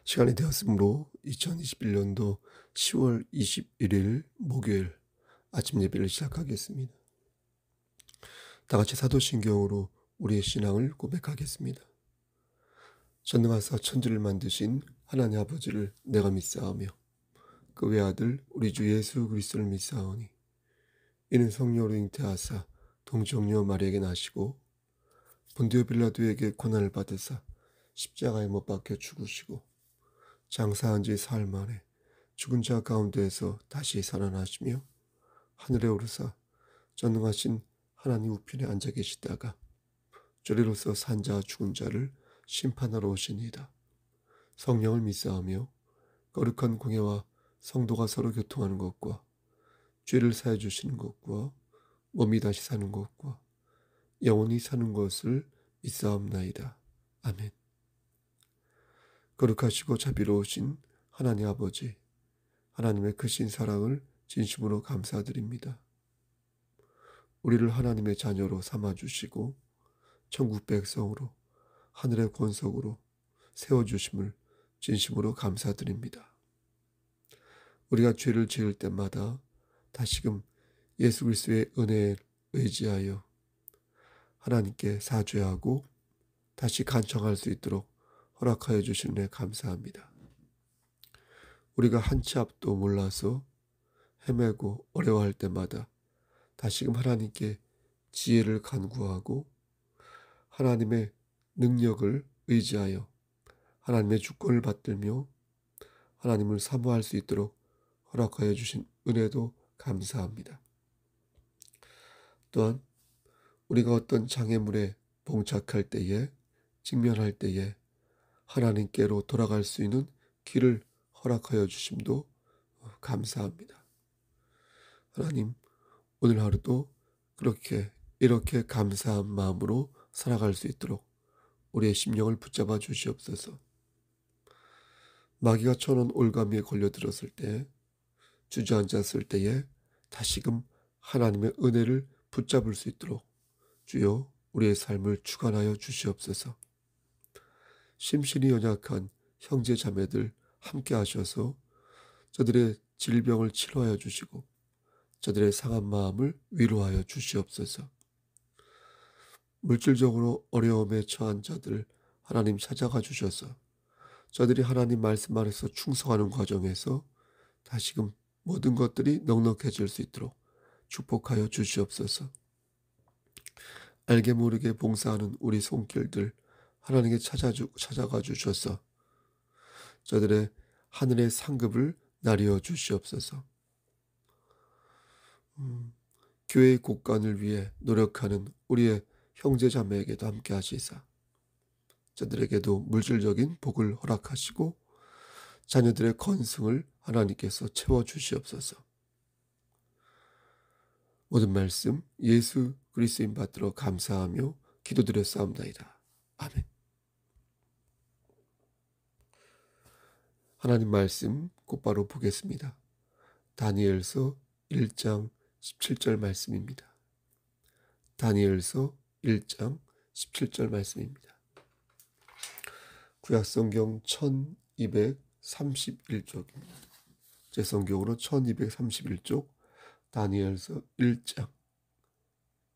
시간이 되었으므로 2021년도 10월 21일 목요일 아침 예배를 시작하겠습니다. 다 같이 사도신경으로 우리의 신앙을 고백하겠습니다. 전능하사 천지를 만드신 하나님 아버지를 내가 믿사오며 그 외아들 우리 주 예수 그리스도를 믿사오니 이는 성령으로 잉태하사 동정녀 마리에게 나시고 본디오 빌라도에게 고난을 받으사 십자가에 못 박혀 죽으시고 장사한 지 사흘 만에 죽은 자 가운데에서 다시 살아나시며 하늘에 오르사 전능하신 하나님 우편에 앉아 계시다가 저리로서 산 자와 죽은 자를 심판하러 오시니이다. 성령을 믿사오며 거룩한 공예와 성도가 서로 교통하는 것과 죄를 사해 주시는 것과 몸이 다시 사는 것과 영원히 사는 것을 믿사옵나이다. 아멘. 거룩하시고 자비로우신 하나님 아버지, 하나님의 크신 사랑을 진심으로 감사드립니다. 우리를 하나님의 자녀로 삼아주시고 천국 백성으로 하늘의 권속으로 세워주심을 진심으로 감사드립니다. 우리가 죄를 지을 때마다 다시금 예수 그리스도의 은혜에 의지하여 하나님께 사죄하고 다시 간청할 수 있도록 허락하여 주신 은혜 감사합니다. 우리가 한 치 앞도 몰라서 헤매고 어려워할 때마다 다시금 하나님께 지혜를 간구하고 하나님의 능력을 의지하여 하나님의 주권을 받들며 하나님을 사모할 수 있도록 허락하여 주신 은혜도 감사합니다. 또한 우리가 어떤 장애물에 봉착할 때에 직면할 때에 하나님께로 돌아갈 수 있는 길을 허락하여 주심도 감사합니다. 하나님, 오늘 하루도 이렇게 감사한 마음으로 살아갈 수 있도록 우리의 심령을 붙잡아 주시옵소서. 마귀가 쳐놓은 올가미에 걸려들었을 때, 주저앉았을 때에 다시금 하나님의 은혜를 붙잡을 수 있도록 주여 우리의 삶을 주관하여 주시옵소서. 심신이 연약한 형제 자매들 함께 하셔서 저들의 질병을 치료하여 주시고 저들의 상한 마음을 위로하여 주시옵소서. 물질적으로 어려움에 처한 자들 하나님 찾아가 주셔서 저들이 하나님 말씀 안에서 충성하는 과정에서 다시금 모든 것들이 넉넉해질 수 있도록 축복하여 주시옵소서. 알게 모르게 봉사하는 우리 손길들 하나님께 찾아가 주셔서 저들의 하늘의 상급을 나뉘어 주시옵소서. 교회의 곳간을 위해 노력하는 우리의 형제자매에게도 함께 하시사 저들에게도 물질적인 복을 허락하시고 자녀들의 건승을 하나님께서 채워주시옵소서. 모든 말씀 예수 그리스도인 받들어 감사하며 기도드렸사옵나이다. 아멘. 하나님 말씀 곧바로 보겠습니다. 다니엘서 1장 17절 말씀입니다. 다니엘서 1장 17절 말씀입니다. 구약성경 1231쪽입니다. 제 성경으로 1231쪽 다니엘서 1장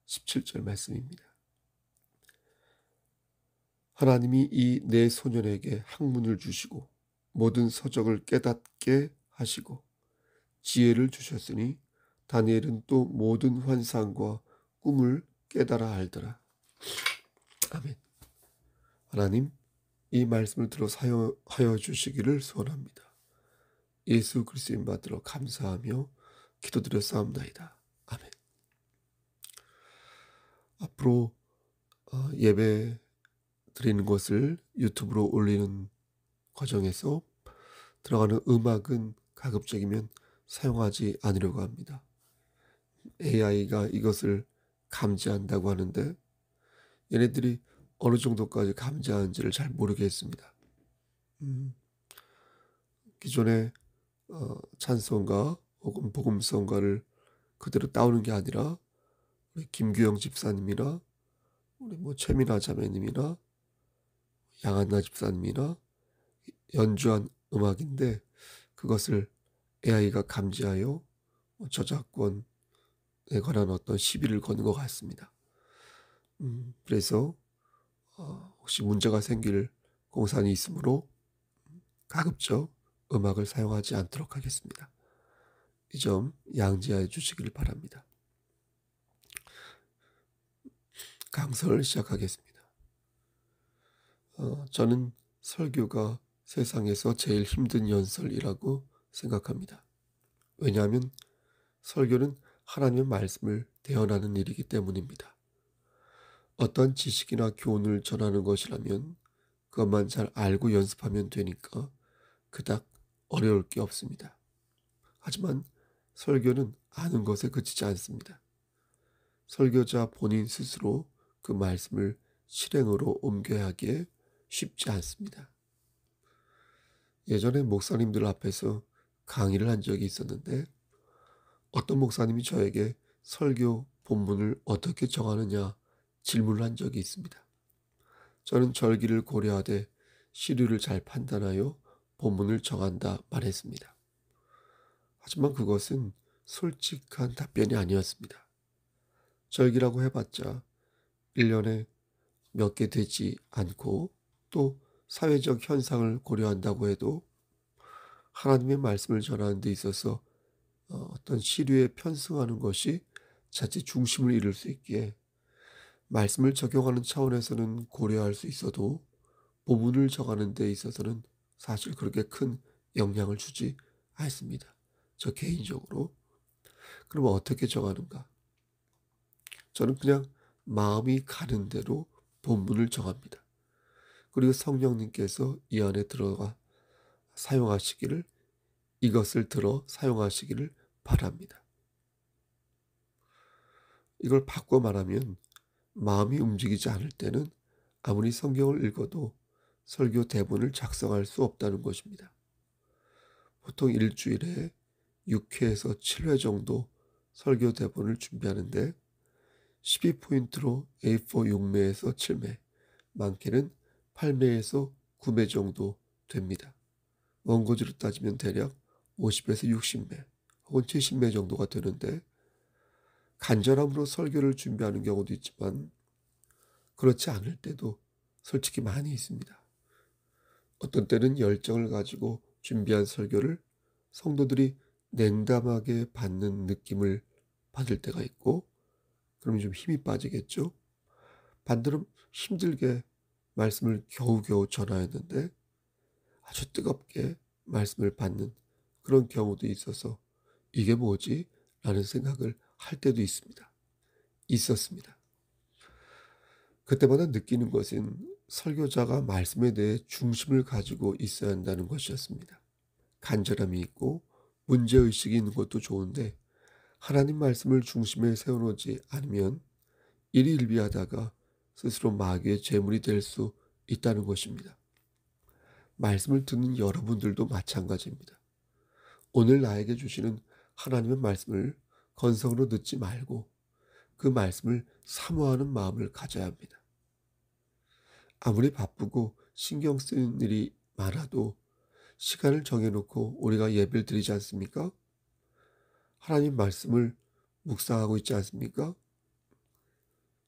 17절 말씀입니다. 하나님이 이 네 소년에게 학문을 주시고 모든 서적을 깨닫게 하시고 지혜를 주셨으니 다니엘은 또 모든 환상과 꿈을 깨달아 알더라. 아멘. 하나님, 이 말씀을 들어 사용하여 주시기를 소원합니다. 예수 그리스도인 받들어 감사하며 기도드렸사옵나이다. 아멘. 앞으로 예배 드리는 것을 유튜브로 올리는 과정에서 들어가는 음악은 가급적이면 사용하지 않으려고 합니다. AI가 이것을 감지한다고 하는데 얘네들이 어느 정도까지 감지하는지를 잘 모르겠습니다. 기존의 찬송가 혹은 복음성가를 그대로 따오는 게 아니라 우리 김규영 집사님이나 우리 최민아 자매님이나 양한나 집사님이나 연주한 음악인데 그것을 AI가 감지하여 저작권에 관한 어떤 시비를 거는 것 같습니다. 그래서 혹시 문제가 생길 공산이 있으므로 가급적 음악을 사용하지 않도록 하겠습니다. 이 점 양지하여 주시길 바랍니다. 강설을 시작하겠습니다. 저는 설교가 세상에서 제일 힘든 연설이라고 생각합니다. 왜냐하면 설교는 하나님의 말씀을 대언하는 일이기 때문입니다. 어떤 지식이나 교훈을 전하는 것이라면 그것만 잘 알고 연습하면 되니까 그닥 어려울 게 없습니다. 하지만 설교는 아는 것에 그치지 않습니다. 설교자 본인 스스로 그 말씀을 실행으로 옮겨야 하기에 쉽지 않습니다. 예전에 목사님들 앞에서 강의를 한 적이 있었는데 어떤 목사님이 저에게 설교 본문을 어떻게 정하느냐 질문을 한 적이 있습니다. 저는 절기를 고려하되 시류를 잘 판단하여 본문을 정한다 말했습니다. 하지만 그것은 솔직한 답변이 아니었습니다. 절기라고 해봤자 1년에 몇 개 되지 않고 또 사회적 현상을 고려한다고 해도 하나님의 말씀을 전하는 데 있어서 어떤 시류에 편승하는 것이 자칫 중심을 잃을 수 있기에 말씀을 적용하는 차원에서는 고려할 수 있어도 본문을 정하는 데 있어서는 사실 그렇게 큰 영향을 주지 않습니다. 저 개인적으로. 그럼 어떻게 정하는가? 저는 그냥 마음이 가는 대로 본문을 정합니다. 그리고 성령님께서 이 안에 들어가 사용하시기를, 이것을 들어 사용하시기를 바랍니다. 이걸 바꿔 말하면 마음이 움직이지 않을 때는 아무리 성경을 읽어도 설교 대본을 작성할 수 없다는 것입니다. 보통 일주일에 6회에서 7회 정도 설교 대본을 준비하는데 12포인트로 A4 6매에서 7매, 많게는 8매에서 9매 정도 됩니다. 원고지로 따지면 대략 50에서 60매 혹은 70매 정도가 되는데 간절함으로 설교를 준비하는 경우도 있지만 그렇지 않을 때도 솔직히 많이 있습니다. 어떤 때는 열정을 가지고 준비한 설교를 성도들이 냉담하게 받는 느낌을 받을 때가 있고 그러면 좀 힘이 빠지겠죠. 반대로 힘들게 말씀을 겨우겨우 전하였는데 아주 뜨겁게 말씀을 받는 그런 경우도 있어서 이게 뭐지? 라는 생각을 할 때도 있었습니다. 그때마다 느끼는 것은 설교자가 말씀에 대해 중심을 가지고 있어야 한다는 것이었습니다. 간절함이 있고 문제의식이 있는 것도 좋은데 하나님 말씀을 중심에 세워놓지 않으면 일희일비하다가 스스로 마귀의 제물이 될 수 있다는 것입니다. 말씀을 듣는 여러분들도 마찬가지입니다. 오늘 나에게 주시는 하나님의 말씀을 건성으로 듣지 말고 그 말씀을 사모하는 마음을 가져야 합니다. 아무리 바쁘고 신경 쓰는 일이 많아도 시간을 정해놓고 우리가 예배를 드리지 않습니까? 하나님 말씀을 묵상하고 있지 않습니까?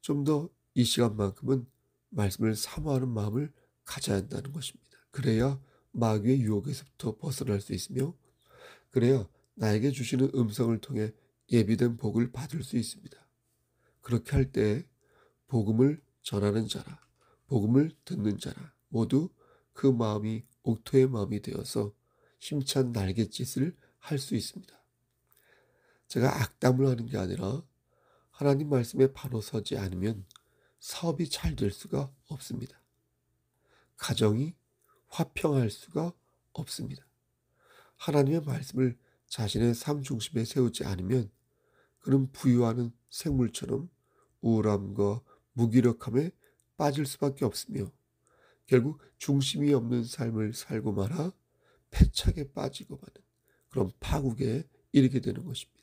좀 더 이 시간만큼은 말씀을 사모하는 마음을 가져야 한다는 것입니다. 그래야 마귀의 유혹에서부터 벗어날 수 있으며 그래야 나에게 주시는 음성을 통해 예비된 복을 받을 수 있습니다. 그렇게 할 때 복음을 전하는 자라, 복음을 듣는 자라 모두 그 마음이 옥토의 마음이 되어서 힘찬 날갯짓을 할 수 있습니다. 제가 악담을 하는 게 아니라 하나님 말씀에 바로 서지 않으면 사업이 잘 될 수가 없습니다. 가정이 화평할 수가 없습니다. 하나님의 말씀을 자신의 삶 중심에 세우지 않으면 그는 부유하는 생물처럼 우울함과 무기력함에 빠질 수밖에 없으며 결국 중심이 없는 삶을 살고 말아 패착에 빠지고 마는 그런 파국에 이르게 되는 것입니다.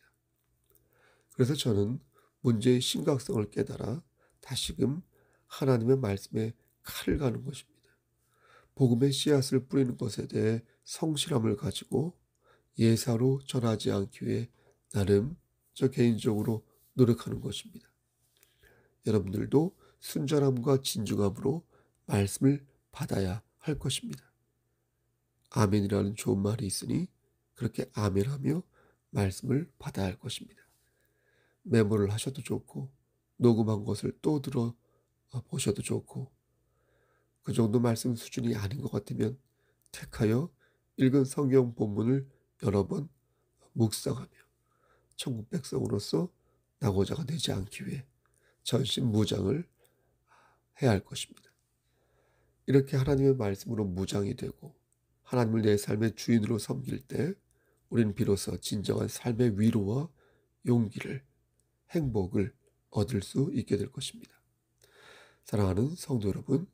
그래서 저는 문제의 심각성을 깨달아 다시금 하나님의 말씀에 칼을 가는 것입니다. 복음의 씨앗을 뿌리는 것에 대해 성실함을 가지고 예사로 전하지 않기 위해 나름 저 개인적으로 노력하는 것입니다. 여러분들도 순전함과 진중함으로 말씀을 받아야 할 것입니다. 아멘이라는 좋은 말이 있으니 그렇게 아멘하며 말씀을 받아야 할 것입니다. 메모를 하셔도 좋고 녹음한 것을 또 들어 보셔도 좋고, 그 정도 말씀 수준이 아닌 것 같으면 택하여 읽은 성경 본문을 여러 번 묵상하며 천국 백성으로서 낙오자가 되지 않기 위해 전신무장을 해야 할 것입니다. 이렇게 하나님의 말씀으로 무장이 되고 하나님을 내 삶의 주인으로 섬길 때 우리는 비로소 진정한 삶의 위로와 용기를, 행복을 얻을 수 있게 될 것입니다. 사랑하는 성도 여러분,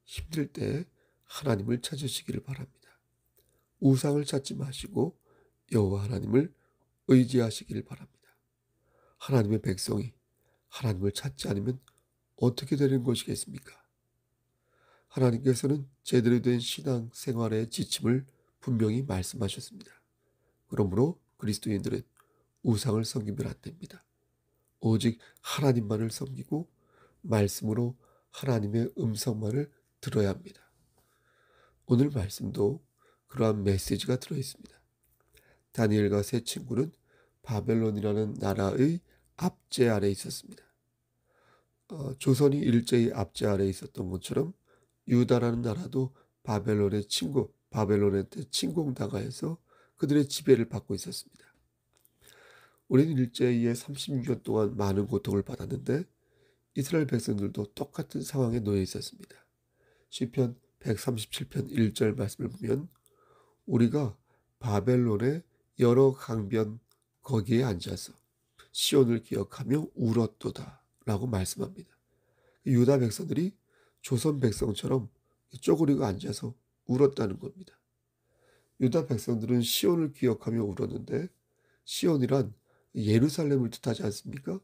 힘들 때 하나님을 찾으시기를 바랍니다. 우상을 찾지 마시고 여호와 하나님을 의지하시기를 바랍니다. 하나님의 백성이 하나님을 찾지 않으면 어떻게 되는 것이겠습니까? 하나님께서는 제대로 된 신앙 생활의 지침을 분명히 말씀하셨습니다. 그러므로 그리스도인들은 우상을 섬기면 안 됩니다. 오직 하나님만을 섬기고 말씀으로 하나님의 음성만을 들어야 합니다. 오늘 말씀도 그러한 메시지가 들어있습니다. 다니엘과 세 친구는 바벨론이라는 나라의 압제 아래에 있었습니다. 조선이 일제히 압제 아래에 있었던 것처럼 유다라는 나라도 바벨론한테 침공당하여서 그들의 지배를 받고 있었습니다. 우리는 일제히에 36년 동안 많은 고통을 받았는데 이스라엘 백성들도 똑같은 상황에 놓여 있었습니다. 시편 137편 1절 말씀을 보면 우리가 바벨론의 여러 강변 거기에 앉아서 시온을 기억하며 울었도다 라고 말씀합니다. 유다 백성들이 조선 백성처럼 쪼그리고 앉아서 울었다는 겁니다. 유다 백성들은 시온을 기억하며 울었는데 시온이란 예루살렘을 뜻하지 않습니까?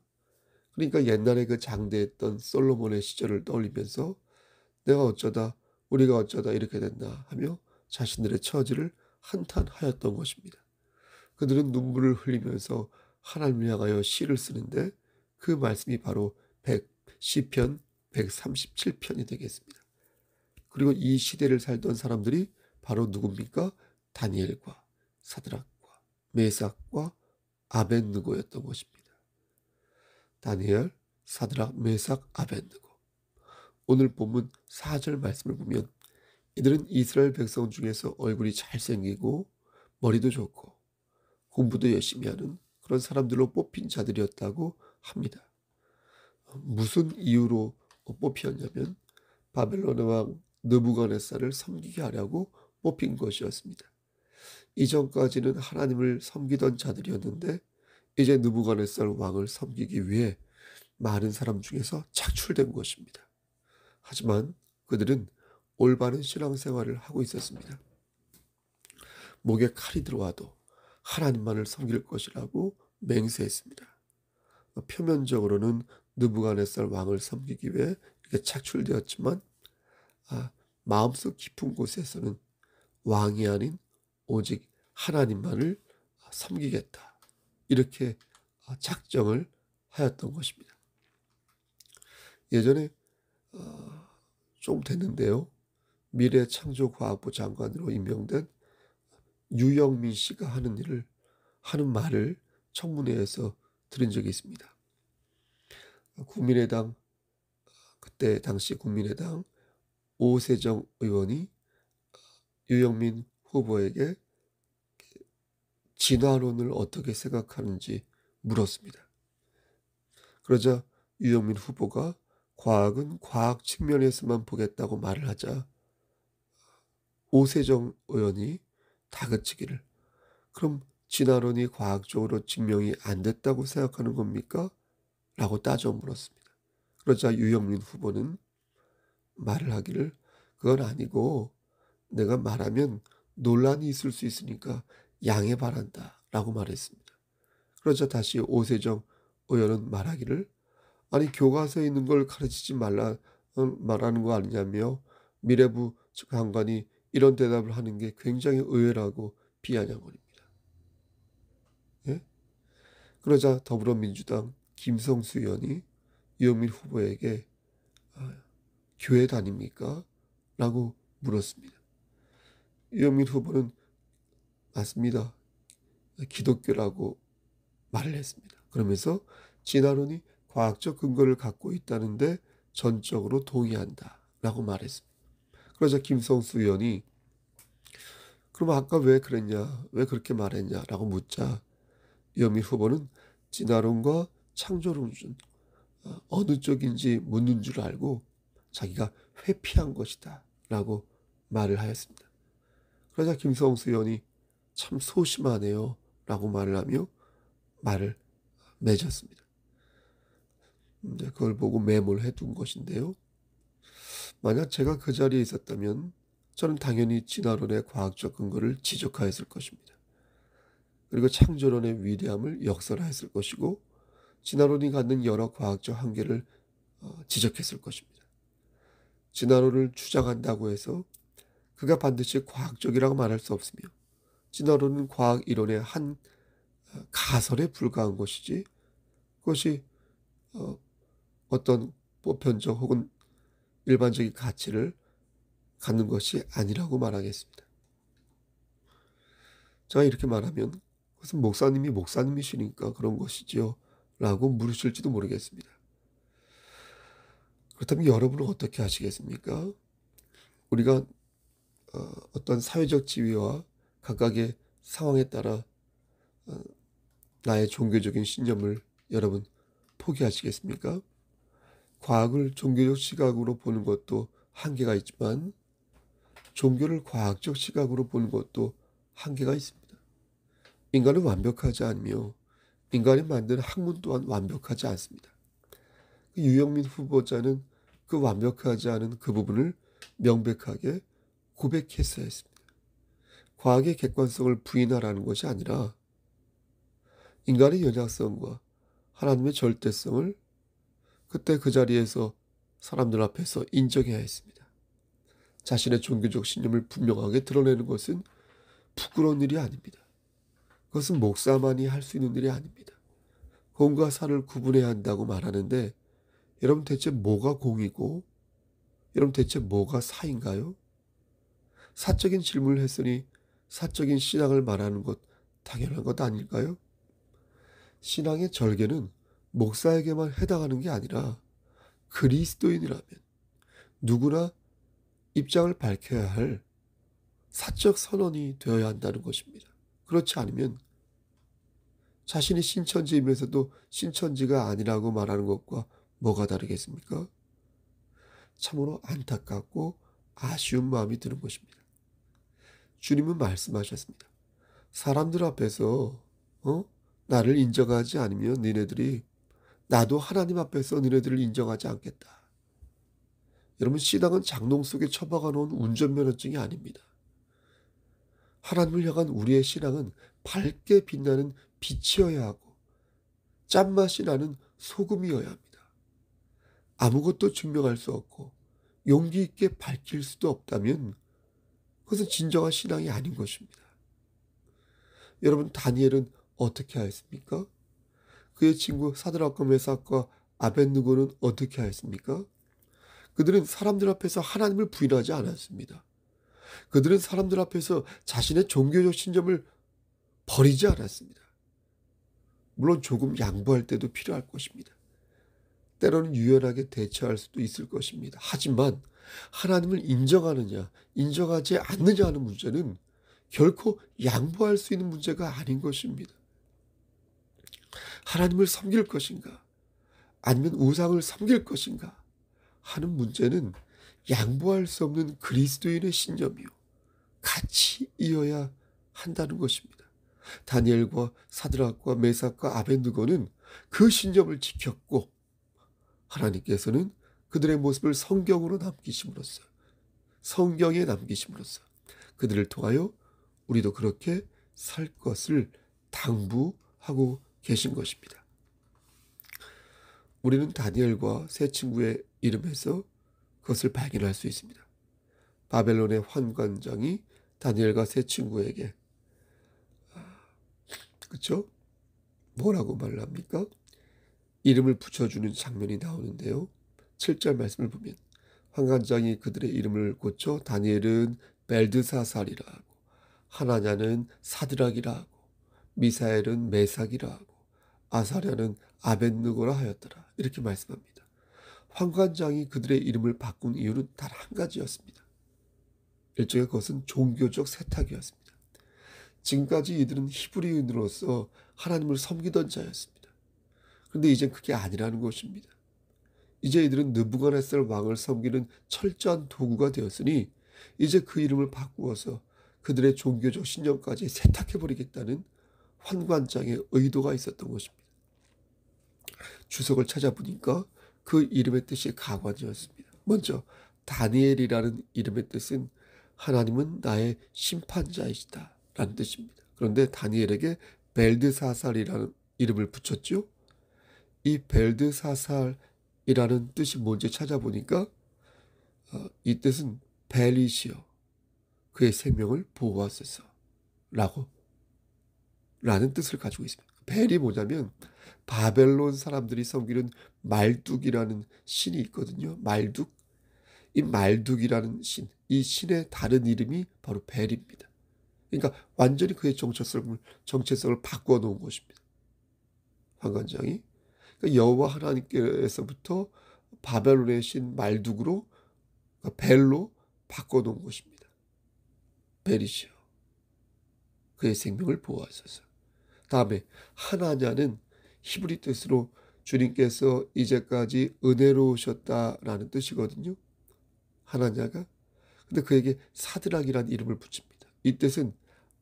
그러니까 옛날에 그 장대했던 솔로몬의 시절을 떠올리면서 우리가 어쩌다 이렇게 됐나 하며 자신들의 처지를 한탄하였던 것입니다. 그들은 눈물을 흘리면서 하나님을 향하여 시를 쓰는데 그 말씀이 바로 시편 137편이 되겠습니다. 그리고 이 시대를 살던 사람들이 바로 누굽니까? 다니엘과 사드락과 메삭과 아벳느고였던 것입니다. 다니엘, 사드락, 메삭, 아벳느고. 오늘 본문 4절 말씀을 보면 이들은 이스라엘 백성 중에서 얼굴이 잘생기고 머리도 좋고 공부도 열심히 하는 그런 사람들로 뽑힌 자들이었다고 합니다. 무슨 이유로 뽑혔냐면 바벨론의 왕 느부갓네살을 섬기게 하려고 뽑힌 것이었습니다. 이전까지는 하나님을 섬기던 자들이었는데 이제 느부갓네살 왕을 섬기기 위해 많은 사람 중에서 착출된 것입니다. 하지만 그들은 올바른 신앙생활을 하고 있었습니다. 목에 칼이 들어와도 하나님만을 섬길 것이라고 맹세했습니다. 표면적으로는 느부갓네살 왕을 섬기기 위해 이렇게 착출되었지만 마음속 깊은 곳에서는 왕이 아닌 오직 하나님만을 섬기겠다, 이렇게 작정을 하였던 것입니다. 예전에 좀 됐는데요, 미래창조과학부 장관으로 임명된 유영민 씨가 하는 말을 청문회에서 들은 적이 있습니다. 그때 당시 국민의당 오세정 의원이 유영민 후보에게 진화론을 어떻게 생각하는지 물었습니다. 그러자 유영민 후보가 과학은 과학 측면에서만 보겠다고 말을 하자 오세정 의원이 다그치기를, 그럼 진화론이 과학적으로 증명이 안 됐다고 생각하는 겁니까? 라고 따져 물었습니다. 그러자 유영민 후보는 말을 하기를 그건 아니고 내가 말하면 논란이 있을 수 있으니까 양해 바란다 라고 말했습니다. 그러자 다시 오세정 의원은 말하기를 아니 교과서에 있는 걸 가르치지 말라는 거 아니냐며 미래부 장관이 이런 대답을 하는 게 굉장히 의외라고 비아냥거립니다. 예? 그러자 더불어민주당 김성수 의원이 유영민 후보에게 교회 다닙니까? 라고 물었습니다. 유영민 후보는 맞습니다. 기독교라고 말을 했습니다. 그러면서 진화론이 과학적 근거를 갖고 있다는데 전적으로 동의한다 라고 말했습니다. 그러자 김성수 의원이 그럼 아까 왜 그랬냐, 왜 그렇게 말했냐 라고 묻자 유영민 후보는 진화론과 창조론 중 어느 쪽인지 묻는 줄 알고 자기가 회피한 것이다 라고 말을 하였습니다. 그러자 김성수 의원이 참 소심하네요 라고 말을 하며 말을 맺었습니다. 그걸 보고 메모를 해둔 것인데요. 만약 제가 그 자리에 있었다면 저는 당연히 진화론의 과학적 근거를 지적하였을 것입니다. 그리고 창조론의 위대함을 역설하였을 것이고 진화론이 갖는 여러 과학적 한계를 지적했을 것입니다. 진화론을 주장한다고 해서 그가 반드시 과학적이라고 말할 수 없으며 진화론은 과학 이론의 한 가설에 불과한 것이지 그것이 어떤 보편적 혹은 일반적인 가치를 갖는 것이 아니라고 말하겠습니다. 제가 이렇게 말하면 그것은 목사님이 목사님이시니까 그런 것이지요 라고 물으실지도 모르겠습니다. 그렇다면 여러분은 어떻게 하시겠습니까? 우리가 어떤 사회적 지위와 각각의 상황에 따라 나의 종교적인 신념을 여러분 포기하시겠습니까? 과학을 종교적 시각으로 보는 것도 한계가 있지만 종교를 과학적 시각으로 보는 것도 한계가 있습니다. 인간은 완벽하지 않으며 인간이 만든 학문 또한 완벽하지 않습니다. 유영민 후보자는 그 완벽하지 않은 그 부분을 명백하게 고백했어야 했습니다. 과학의 객관성을 부인하라는 것이 아니라 인간의 연약성과 하나님의 절대성을 그때 그 자리에서 사람들 앞에서 인정해야 했습니다. 자신의 종교적 신념을 분명하게 드러내는 것은 부끄러운 일이 아닙니다. 그것은 목사만이 할 수 있는 일이 아닙니다. 공과 사를 구분해야 한다고 말하는데 여러분 대체 뭐가 공이고 여러분 대체 뭐가 사인가요? 사적인 질문을 했으니 사적인 신앙을 말하는 것 당연한 것 아닐까요? 신앙의 절개는 목사에게만 해당하는 게 아니라 그리스도인이라면 누구나 입장을 밝혀야 할 사적 선언이 되어야 한다는 것입니다. 그렇지 않으면 자신이 신천지이면서도 신천지가 아니라고 말하는 것과 뭐가 다르겠습니까? 참으로 안타깝고 아쉬운 마음이 드는 것입니다. 주님은 말씀하셨습니다. 사람들 앞에서 나를 인정하지 않으면 너네들이 나도 하나님 앞에서 너네들을 인정하지 않겠다. 여러분 신앙은 장롱 속에 처박아 놓은 운전면허증이 아닙니다. 하나님을 향한 우리의 신앙은 밝게 빛나는 빛이어야 하고 짠맛이 나는 소금이어야 합니다. 아무것도 증명할 수 없고 용기 있게 밝힐 수도 없다면 그것은 진정한 신앙이 아닌 것입니다. 여러분 다니엘은 어떻게 하였습니까? 그의 친구 사드락과 메삭과 아벳느고는 어떻게 하였습니까? 그들은 사람들 앞에서 하나님을 부인하지 않았습니다. 그들은 사람들 앞에서 자신의 종교적 신념을 버리지 않았습니다. 물론 조금 양보할 때도 필요할 것입니다. 때로는 유연하게 대처할 수도 있을 것입니다. 하지만 하나님을 인정하느냐 인정하지 않느냐 하는 문제는 결코 양보할 수 있는 문제가 아닌 것입니다. 하나님을 섬길 것인가 아니면 우상을 섬길 것인가 하는 문제는 양보할 수 없는 그리스도인의 신념이요 같이 이어야 한다는 것입니다. 다니엘과 사드락과 메삭과 아벳느고는 그 신념을 지켰고 하나님께서는 그들의 모습을 성경으로 남기심으로써 성경에 남기심으로써 그들을 통하여 우리도 그렇게 살 것을 당부하고 계신 것입니다. 우리는 다니엘과 세 친구의 이름에서 그것을 발견할 수 있습니다. 바벨론의 환관장이 다니엘과 세 친구에게 그쵸? 뭐라고 말을 합니까? 이름을 붙여주는 장면이 나오는데요. 7절 말씀을 보면 환관장이 그들의 이름을 고쳐 다니엘은 벨드사살이라 하고 하나냐는 사드락이라 하고 미사엘은 메삭이라 하고 아사랴는 아벳느고라 하였더라. 이렇게 말씀합니다. 환관장이 그들의 이름을 바꾼 이유는 단 한 가지였습니다. 일종의 그것은 종교적 세탁이었습니다. 지금까지 이들은 히브리인으로서 하나님을 섬기던 자였습니다. 그런데 이젠 그게 아니라는 것입니다. 이제 이들은 느부갓네살 왕을 섬기는 철저한 도구가 되었으니 이제 그 이름을 바꾸어서 그들의 종교적 신념까지 세탁해버리겠다는 환관장의 의도가 있었던 것입니다. 주석을 찾아보니까 그 이름의 뜻이 가관이었습니다. 먼저 다니엘이라는 이름의 뜻은 하나님은 나의 심판자이시다 라는 뜻입니다. 그런데 다니엘에게 벨드사살이라는 이름을 붙였죠. 이 벨드사살이라는 뜻이 뭔지 찾아보니까 이 뜻은 벨이시여 그의 생명을 보호하소서 라는 뜻을 가지고 있습니다. 벨이 뭐냐면 바벨론 사람들이 섬기는 말뚝이라는 신이 있거든요. 말뚝. 이 말뚝이라는 신, 이 신의 다른 이름이 바로 벨입니다. 그러니까 완전히 그의 정체성을 바꾸어 놓은 것입니다. 환관장이. 그러니까 여호와 하나님께서부터 바벨론의 신 말뚝으로 그러니까 벨로 바꿔 놓은 것입니다. 벨이시여 그의 생명을 보호하소서. 다음에 하나냐는 히브리 뜻으로 주님께서 이제까지 은혜로우셨다라는 뜻이거든요. 하나냐가. 근데 그에게 사드락이라는 이름을 붙입니다. 이 뜻은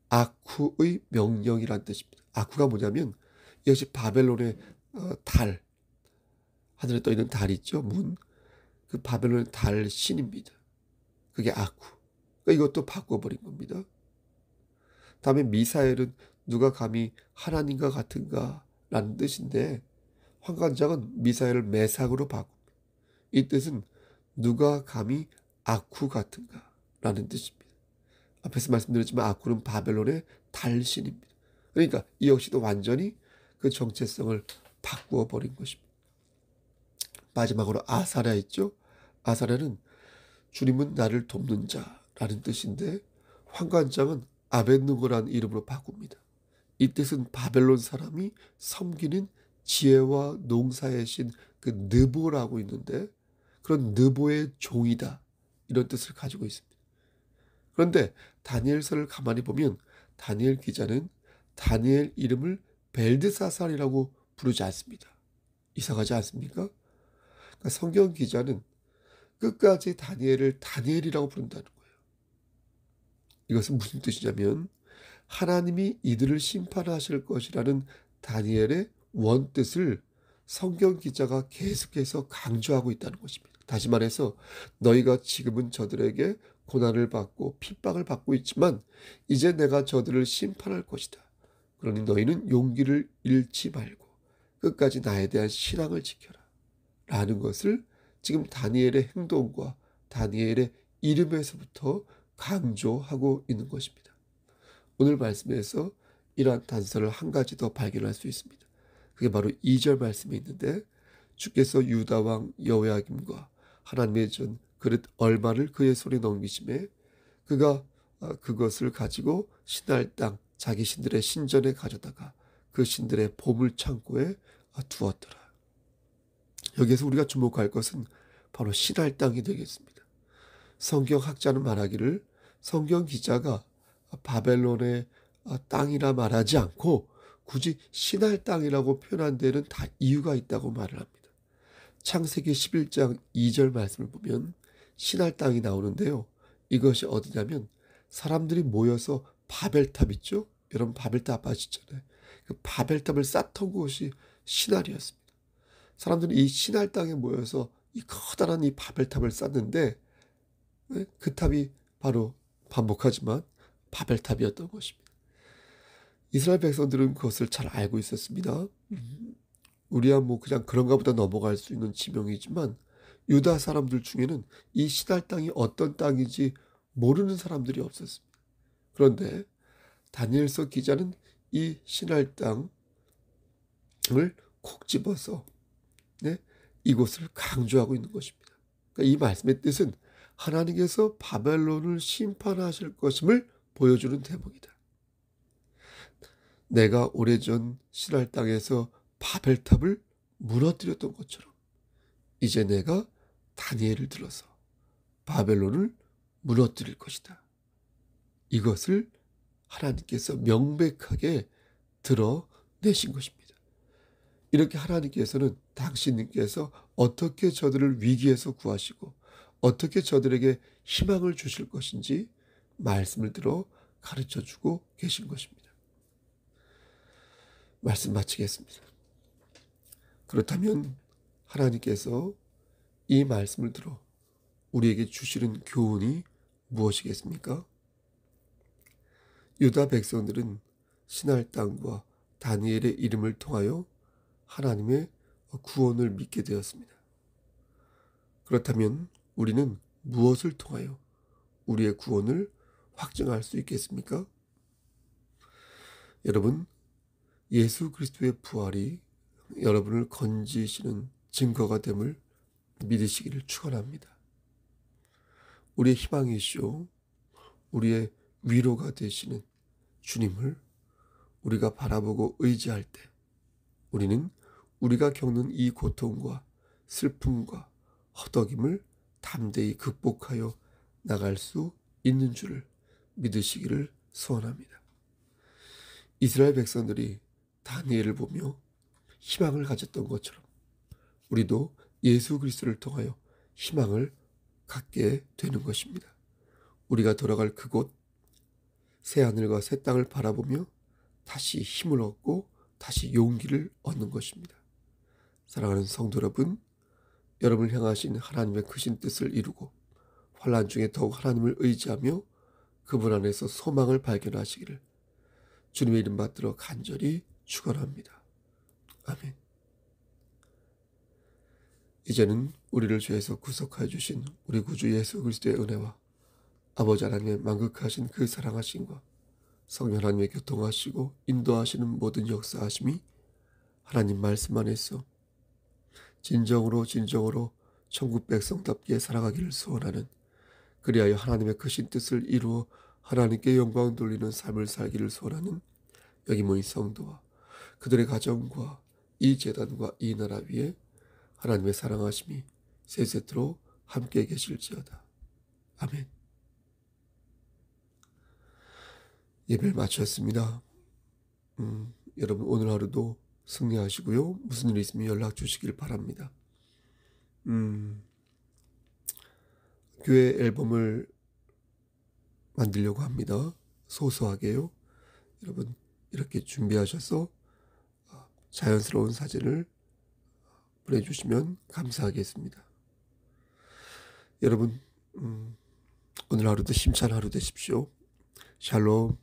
아쿠의 명령이라는 뜻입니다. 아쿠가 뭐냐면 이것이 바벨론의 달, 하늘에 떠 있는 달이 있죠. 문. 그 바벨론의 달 신입니다. 그게 아쿠. 그러니까 이것도 바꿔버린 겁니다. 다음에 미사엘은 누가 감히 하나님과 같은가 라는 뜻인데 환관장은 미사엘을 메삭으로 바꿉니다. 이 뜻은 누가 감히 아쿠 같은가 라는 뜻입니다. 앞에서 말씀드렸지만 아쿠는 바벨론의 달신입니다. 그러니까 이 역시도 완전히 그 정체성을 바꾸어 버린 것입니다. 마지막으로 아사랴 있죠. 아사랴는 주님은 나를 돕는 자라는 뜻인데 환관장은 아벳느고라는 이름으로 바꿉니다. 이 뜻은 바벨론 사람이 섬기는 지혜와 농사의 신 그 느보라고 있는데 그런 느보의 종이다 이런 뜻을 가지고 있습니다. 그런데 다니엘서를 가만히 보면 다니엘 기자는 다니엘 이름을 벨드사살이라고 부르지 않습니다. 이상하지 않습니까? 그러니까 성경 기자는 끝까지 다니엘을 다니엘이라고 부른다는 거예요. 이것은 무슨 뜻이냐면 하나님이 이들을 심판하실 것이라는 다니엘의 원뜻을 성경 기자가 계속해서 강조하고 있다는 것입니다. 다시 말해서 너희가 지금은 저들에게 고난을 받고 핍박을 받고 있지만 이제 내가 저들을 심판할 것이다. 그러니 너희는 용기를 잃지 말고 끝까지 나에 대한 신앙을 지켜라. 라는 것을 지금 다니엘의 행동과 다니엘의 이름에서부터 강조하고 있는 것입니다. 오늘 말씀에서 이러한 단서를 한 가지 더 발견할 수 있습니다. 그게 바로 2절 말씀에 있는데 주께서 유다 왕 여호야김과 하나님의 전 그릇 얼마를 그의 손에 넘기심에 그가 그것을 가지고 신할 땅 자기 신들의 신전에 가져다가 그 신들의 보물 창고에 두었더라. 여기에서 우리가 주목할 것은 바로 신할 땅이 되겠습니다. 성경학자는 말하기를 성경 기자가 바벨론의 땅이라 말하지 않고 굳이 신할 땅이라고 표현한 데는 다 이유가 있다고 말을 합니다. 창세기 11장 2절 말씀을 보면 신할 땅이 나오는데요. 이것이 어디냐면 사람들이 모여서 바벨탑 있죠? 여러분 바벨탑 아시잖아요. 그 바벨탑을 쌓던 곳이 신할이었습니다. 사람들이 이 신할 땅에 모여서 이 커다란 이 바벨탑을 쌓는데 그 탑이 바로 반복하지만 바벨탑이었던 것입니다. 이스라엘 백성들은 그것을 잘 알고 있었습니다. 우리야 뭐 그냥 그런가 보다 넘어갈 수 있는 지명이지만 유다 사람들 중에는 이 신할 땅이 어떤 땅인지 모르는 사람들이 없었습니다. 그런데 다니엘서 기자는 이 신할 땅을 콕 집어서 이곳을 강조하고 있는 것입니다. 그러니까 이 말씀의 뜻은 하나님께서 바벨론을 심판하실 것임을 보여주는 대목이다. 내가 오래전 신할 땅에서 바벨탑을 무너뜨렸던 것처럼 이제 내가 다니엘을 들어서 바벨론을 무너뜨릴 것이다. 이것을 하나님께서 명백하게 드러내신 것입니다. 이렇게 하나님께서는 당신께서 어떻게 저들을 위기에서 구하시고 어떻게 저들에게 희망을 주실 것인지 말씀을 들어 가르쳐주고 계신 것입니다. 말씀 마치겠습니다. 그렇다면 하나님께서 이 말씀을 들어 우리에게 주시는 교훈이 무엇이겠습니까? 유다 백성들은 신할 땅과 다니엘의 이름을 통하여 하나님의 구원을 믿게 되었습니다. 그렇다면 우리는 무엇을 통하여 우리의 구원을 확증할 수 있겠습니까? 여러분, 예수 그리스도의 부활이 여러분을 건지시는 증거가 됨을 믿으시기를 축원합니다. 우리의 희망이시오 우리의 위로가 되시는 주님을 우리가 바라보고 의지할 때 우리는 우리가 겪는 이 고통과 슬픔과 허덕임을 담대히 극복하여 나갈 수 있는 줄을 믿으시기를 소원합니다. 이스라엘 백성들이 다니엘을 보며 희망을 가졌던 것처럼 우리도 예수 그리스도를 통하여 희망을 갖게 되는 것입니다. 우리가 돌아갈 그곳 새하늘과 새 땅을 바라보며 다시 힘을 얻고 다시 용기를 얻는 것입니다. 사랑하는 성도 여러분, 여러분을 향하신 하나님의 크신 뜻을 이루고 환난 중에 더욱 하나님을 의지하며 그분 안에서 소망을 발견하시기를 주님의 이름 받들어 간절히 축원합니다. 아멘. 이제는 우리를 죄에서 구속하여 주신 우리 구주 예수 그리스도의 은혜와 아버지 하나님의 만극하신 그 사랑하심과 성령 하나님의 교통하시고 인도하시는 모든 역사하심이 하나님 말씀 안에서 진정으로 천국 백성답게 살아가기를 소원하는 그리하여 하나님의 크신 뜻을 이루어 하나님께 영광 돌리는 삶을 살기를 소원하는 여기 모인 성도와 그들의 가정과 이 제단과 이 나라 위에 하나님의 사랑하심이 세세토록 함께 계실지어다. 아멘. 예배를 마쳤습니다. 여러분 오늘 하루도 승리하시고요. 무슨 일 있으면 연락 주시길 바랍니다. 교회 앨범을 만들려고 합니다. 소소하게요. 여러분 이렇게 준비하셔서 자연스러운 사진을 보내주시면 감사하겠습니다. 여러분 오늘 하루도 힘찬 하루 되십시오. 샬롬.